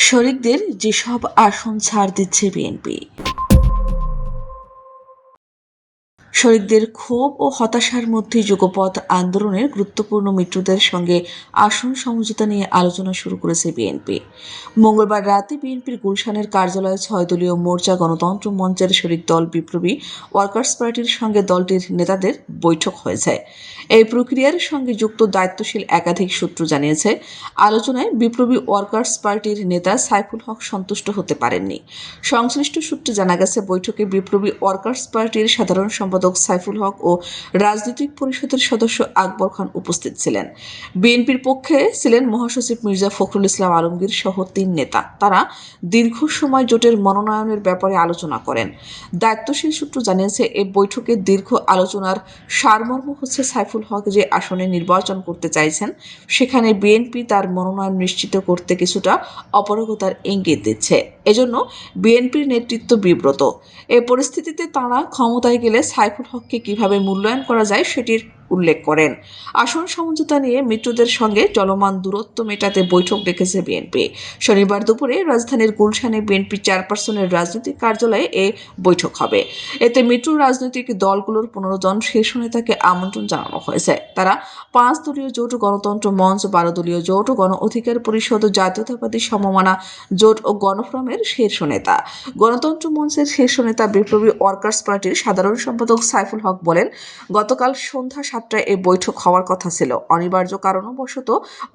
শরিকদের যেসব আসন ছাড় দিচ্ছে বিএনপি। শরিকদের ক্ষোভ ও হতাশার মধ্যে যুগপৎ আন্দোলনের গুরুত্বপূর্ণ মিত্রদের সঙ্গে আসন সমঝোতা নিয়ে আলোচনা শুরু করেছে বিএনপি। মঙ্গলবার রাতে বিএনপির গুলশানের কার্যালয়ে ৬ দলীয় মোর্চা গণতন্ত্র মঞ্চের শরিক দল বিপ্লবী ওয়ার্কার্স পার্টির সঙ্গে দলটির নেতাদের বৈঠক হয়েছে। এই প্রক্রিয়ার সঙ্গে যুক্ত দায়িত্বশীল একাধিক সূত্র জানিয়েছে, আলোচনায় বিপ্লবী ওয়ার্কার্স পার্টির নেতা সাইফুল হক সন্তুষ্ট হতে পারেননি। সংশ্লিষ্ট সূত্রে জানা গেছে, বৈঠকে বিপ্লবী ওয়ার্কার্স পার্টির সাধারণ সম্পাদক সাইফুল হক ও রাজনৈতিক পরিষদের সদস্য আকবর খান উপস্থিত ছিলেন। বিএনপির পক্ষে ছিলেন মহাসচিব মির্জা ফখরুল ইসলাম আলমগীর সহ ৩ নেতা। তারা দীর্ঘ সময় জোটের মনোনয়নের ব্যাপারে আলোচনা করেন। দায়িত্বশীল সূত্র জানিয়েছে, এই বৈঠকে দীর্ঘ আলোচনার সারমর্ম হচ্ছে সাইফুল হক যে আসনে নির্বাচন করতে চাইছেন সেখানে বিএনপি তার মনোনয়ন নিশ্চিত করতে কিছুটা অপারগতার ইঙ্গিত দিচ্ছে। এজন্য বিএনপির নেতৃত্ব বিব্রত। এ পরিস্থিতিতে তাঁরা ক্ষমতায় গেলে সাইফুল হককে কিভাবে মূল্যায়ন করা যায় সেটির উল্লেখ করেন। আসন সমঝোতা নিয়ে মিত্রদের সঙ্গে চলমান দূরত্ব মেটাতে বৈঠক ডেকেছে বিএনপি। শনিবার দুপুরে রাজধানীর গুলশানে বিএনপি চেয়ারপারসনের রাজনৈতিক কার্যালয়ে এ বৈঠক হবে। এতে মিত্র রাজনৈতিক দলগুলোর 15 জন শীর্ষ নেতাকে আমন্ত্রণ জানানো হয়েছে। তারা 5 দলীয় জোট গণতন্ত্র মঞ্চ, 12 দলীয় জোট গণ অধিকার পরিষদ, জাতীয়তাবাদী সমমনা জোট ও গণফোরামের শীর্ষ নেতা। গণতন্ত্র মঞ্চের শীর্ষ নেতা বিপ্লবী ওয়ার্কার্স পার্টির সাধারণ সম্পাদক সাইফুল হক বলেন, গতকাল সন্ধ্যা 7টায় এই বৈঠক হওয়ার কথা ছিল। অনিবার্য কারণবশত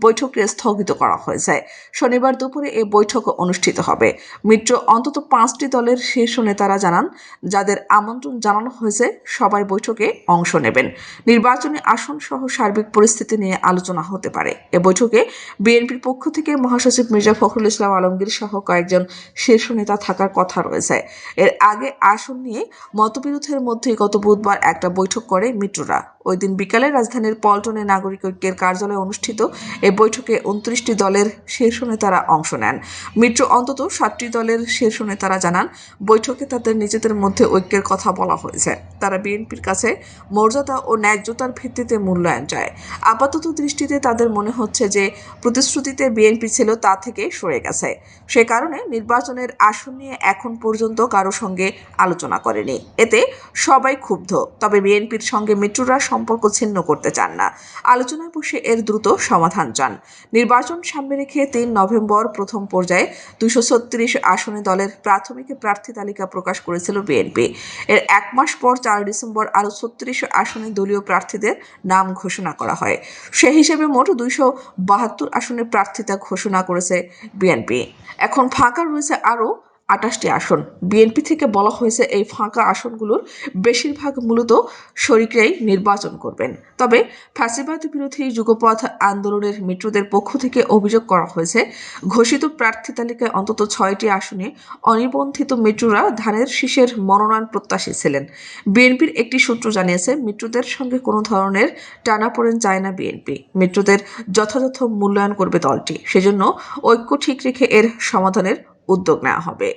বৈঠকটি স্থগিত করা হয়েছে। শনিবার দুপুরে এই বৈঠক অনুষ্ঠিত হবে। মিত্র অন্তত 5টি দলের শীর্ষ নেতারা জানান, যাদের আমন্ত্রণ জানানো হয়েছে সবাই বৈঠকে অংশ নেবেন। নির্বাচনী আসন সহ সার্বিক পরিস্থিতি নিয়ে আলোচনা হতে পারে। এ বৈঠকে বিএনপির পক্ষ থেকে মহাসচিব মির্জা ফখরুল ইসলাম আলমগীর সহ কয়েকজন শীর্ষ নেতা থাকার কথা রয়েছে। এর আগে আসন নিয়ে মতবিরোধের মধ্যে গত বুধবার একটা বৈঠক করে মিত্ররা। ওই দিন বিকালে রাজধানীর পল্টনে নাগরিক ঐক্যের কার্যালয়ে অনুষ্ঠিত এই বৈঠকে 29টি দলের শীর্ষ নেতারা অংশ নেন। মিত্র অন্তত 7টি দলের শীর্ষ নেতারা জানান, বৈঠকে তাদের নিজেদের মধ্যে ঐক্যের কথা বলা হয়েছে। তারা বিএনপির কাছে মর্যাদা ও ন্যায্যতার ভিত্তিতে মূল্যায়ন চায়। আপাতত দৃষ্টিতে তাদের মনে হচ্ছে যে প্রতিশ্রুতিতে বিএনপি ছিল তা থেকে সরে গেছে। সে কারণে নির্বাচনের আসন নিয়ে এখন পর্যন্ত কারো সঙ্গে আলোচনা করেনি। এতে সবাই ক্ষুব্ধ। তবে বিএনপির সঙ্গে মিত্ররা সম্পর্ক ছিন্ন করতে চান না। আলোচনায় বসে এর দ্রুত সমাধান চান। নির্বাচন সামনে রেখে 3 নভেম্বর প্রথম পর্যায়ে 236 আসনে দলের প্রাথমিক প্রার্থী তালিকা প্রকাশ করেছিল বিএনপি। এর 1 মাস পর 4 ডিসেম্বর আরও 36 আসনে দলীয় প্রার্থীদের নাম ঘোষণা করা হয়। সে হিসেবে মোট 272 আসনে প্রার্থিতা ঘোষণা করেছে বিএনপি। এখন ফাঁকা রয়েছে আরও 28টি আসন। বিএনপি থেকে বলা হয়েছে, এই ফাঁকা আসনগুলোর বেশিরভাগ মূলত শরিকরাই নির্বাচন করবেন। তবে ফ্যাসিবাদ বিরোধী যুগপৎ আন্দোলনের মিত্রদের পক্ষ থেকে অভিযোগ করা হয়েছে, ঘোষিত প্রার্থী তালিকায় অন্তত 6টি আসনে অনিবন্ধিত মিত্ররা ধানের শীষের মনোনয়ন প্রত্যাশী ছিলেন। বিএনপির একটি সূত্র জানিয়েছে, মিত্রদের সঙ্গে কোনো ধরনের টানাপোড়েন চায় না বিএনপি। মিত্রদের যথাযথ মূল্যায়ন করবে দলটি। সেজন্য ঐক্য ঠিক রেখে এর সমাধানের উদ্যোগ নেওয়া হবে।